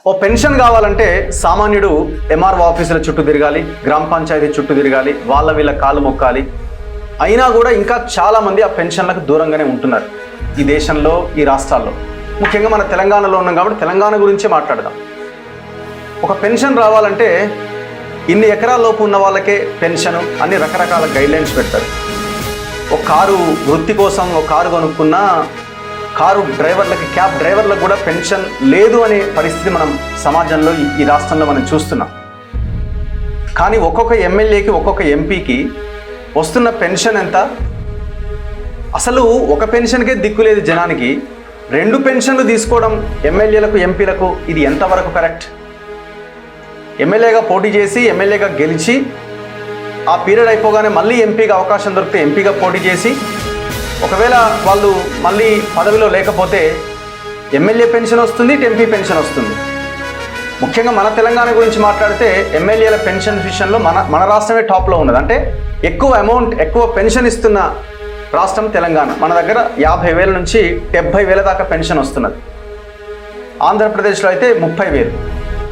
ఓ pension కావాలంటే సామాన్యుడు MRO ఆఫీసుల చుట్టూ తిరగాలి, గ్రామ పంచాయతీ చుట్టూ తిరగాలి, వీళ్ళ కాళ్ళు మొక్కాలి. అయినా కూడా ఇంకా చాలామంది ఆ పెన్షన్లకు దూరంగానే ఉంటున్నారు ఈ దేశంలో, ఈ రాష్ట్రాల్లో. ముఖ్యంగా మన తెలంగాణలో ఉన్నాం కాబట్టి తెలంగాణ గురించే మాట్లాడదాం. ఒక పెన్షన్ రావాలంటే ఇన్ని ఎకరాల లోపు ఉన్న వాళ్ళకే పెన్షన్ అన్ని రకరకాల గైడ్లైన్స్ పెడతారు. ఒక కారు వృత్తి కోసం ఒక కారు కొనుక్కున్న కారు డ్రైవర్లకి, క్యాబ్ డ్రైవర్లకు కూడా పెన్షన్ లేదు అనే పరిస్థితి మనం సమాజంలో ఈ రాష్ట్రంలో మనం చూస్తున్నాం. కానీ ఒక్కొక్క ఎమ్మెల్యేకి, ఒక్కొక్క ఎంపీకి వస్తున్న పెన్షన్ ఎంత? అసలు ఒక పెన్షన్కే దిక్కులేదు జనానికి. 2 పెన్షన్లు తీసుకోవడం ఎమ్మెల్యేలకు, ఎంపీలకు ఇది ఎంతవరకు కరెక్ట్? ఎమ్మెల్యేగా పోటీ చేసి, ఎమ్మెల్యేగా గెలిచి ఆ పీరియడ్ అయిపోగానే మళ్ళీ ఎంపీగా అవకాశం దొరికితే ఎంపీగా పోటీ చేసి, ఒకవేళ వాళ్ళు మళ్ళీ పదవిలో లేకపోతే ఎమ్మెల్యే పెన్షన్ వస్తుంది, ఎంపీ పెన్షన్ వస్తుంది. ముఖ్యంగా మన తెలంగాణ గురించి మాట్లాడితే ఎమ్మెల్యేల పెన్షన్ విషయంలో మన రాష్ట్రమే టాప్లో ఉన్నది. అంటే ఎక్కువ అమౌంట్, ఎక్కువ పెన్షన్ ఇస్తున్న రాష్ట్రం తెలంగాణ. మన దగ్గర 50,000 నుంచి 70,000 దాకా పెన్షన్ వస్తున్నది. ఆంధ్రప్రదేశ్లో అయితే 30,000,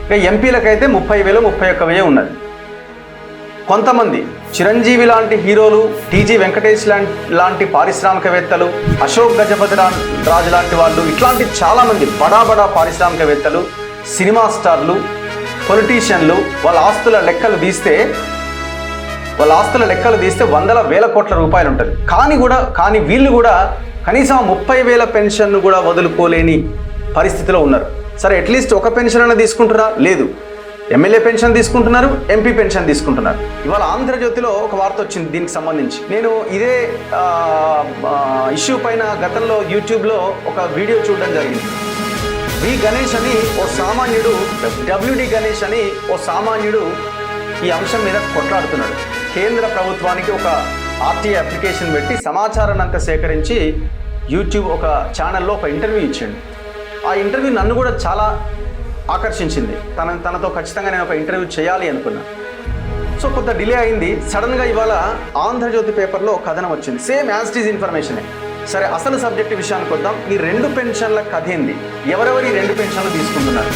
ఇక ఎంపీలకైతే 30,000, 31,000 ఉన్నది. కొంతమంది చిరంజీవి లాంటి హీరోలు, టీజీ వెంకటేష్ లాంటి పారిశ్రామికవేత్తలు, అశోక్ గజపతి రాజు లాంటి వాళ్ళు, ఇట్లాంటి చాలామంది బడా పారిశ్రామికవేత్తలు, సినిమా స్టార్లు, పొలిటీషియన్లు వాళ్ళ ఆస్తుల లెక్కలు తీస్తే వందల వేల కోట్ల రూపాయలు ఉంటుంది. కానీ వీళ్ళు కూడా కనీసం 30,000 పెన్షన్ను కూడా వదులుకోలేని పరిస్థితిలో ఉన్నారు. సరే, అట్లీస్ట్ ఒక పెన్షన్ అయినా తీసుకుంటున్నారా? లేదు. ఎమ్మెల్యే పెన్షన్ తీసుకుంటున్నారు, ఎంపీ పెన్షన్ తీసుకుంటున్నారు. ఇవాళ ఆంధ్రజ్యోతిలో ఒక వార్త వచ్చింది దీనికి సంబంధించి. నేను ఇదే ఇష్యూ పైన గతంలో యూట్యూబ్లో ఒక వీడియో చూడడం జరిగింది. గణేష్ అని ఓ సామాన్యుడు, WD గణేష్ అని ఓ సామాన్యుడు ఈ అంశం మీద కొట్లాడుతున్నాడు. కేంద్ర ప్రభుత్వానికి ఒక RTI అప్లికేషన్ పెట్టి సమాచారాన్ని అంతా సేకరించి యూట్యూబ్ ఒక ఛానల్లో ఒక ఇంటర్వ్యూ ఇచ్చాడు. ఆ ఇంటర్వ్యూ నన్ను కూడా చాలా ఆకర్షించింది. తనతో ఖచ్చితంగా నేను ఒక ఇంటర్వ్యూ చేయాలి అనుకున్నా. సో కొంత డిలే అయింది. సడన్గా ఇవాళ ఆంధ్రజ్యోతి పేపర్లో కథనం వచ్చింది, సేమ్ యాజ్ ఇట్ ఈజ్ ఇన్ఫర్మేషనే. సరే, అసలు సబ్జెక్ట్ విషయానికి వద్దాం. ఈ 2 పెన్షన్ల కథ ఏంది? ఎవరెవరు ఈ 2 పెన్షన్లు తీసుకుంటున్నారు?